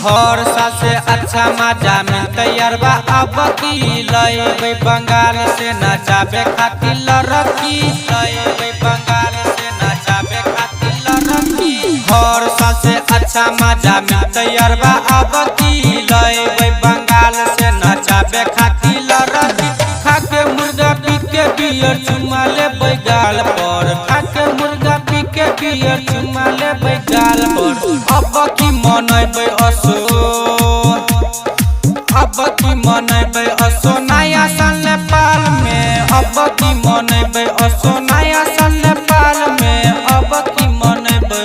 हर साल से अच्छा मजा मिलते यारबा अब की लइबे बंगाल से नचाबे खातिर लड़की लइबे बंगाल से नचाबे खातिर लड़की। हर साल से अच्छा मजा मिलते यारबा अब की लइबे बंगाल से नचाबे खातिर लड़की। खाके मुर्गा पी के बियर चुमा ले गाल पर खाके मुर्गा पी के बियर चुमा ले गाल पर। अब की मनैबे असो अब की मनैबे असो नया साल नेपाल में। अब की मनैबे असो नया साल नेपाल में। अब की मनैबे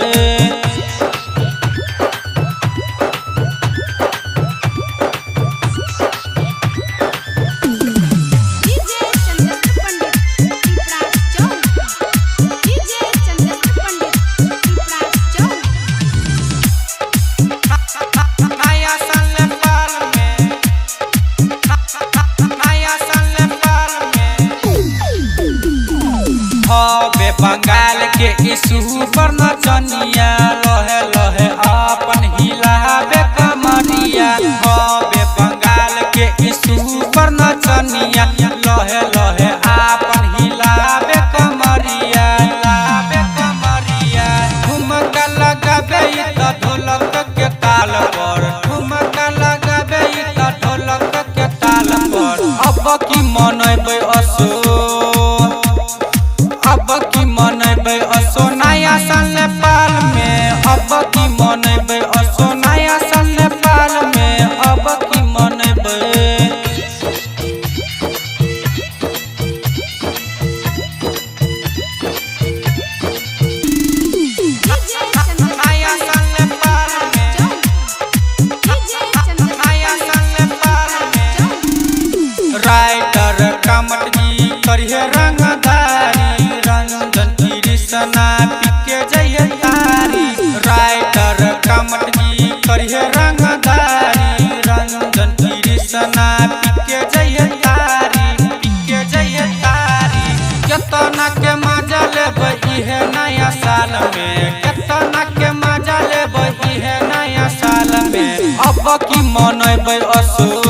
बंगाल के इसू पर नचनिया लहे लहे अपन हिलाबे कमरिया। हबे बंगाल के इसू पर नचनिया लहे लहे अपन हिलाबे कमरिया हिलाबे कमरिया। ठुमका लगाबे त ढोलक के ताल पर ठुमका लगाबे त ढोलक के ताल पर। अब की मनैबे असो अब की मनैबे असो नया साल नेपाल में। अब की मनैबे असो नया साल नेपाल में। अब की मनैबे राइटर कमट जी करिए रंगदारी रंजन कृष्णा पिके जय तारी। राइटर कमट जी करिए रंगदारी रंजन कृष्णा पिके जय तारी पिके जय तारी। केतना के मजा लेबै इहे नया साल में केतना के मजा लेबै इहे नया साल में। अब की मनैबे असो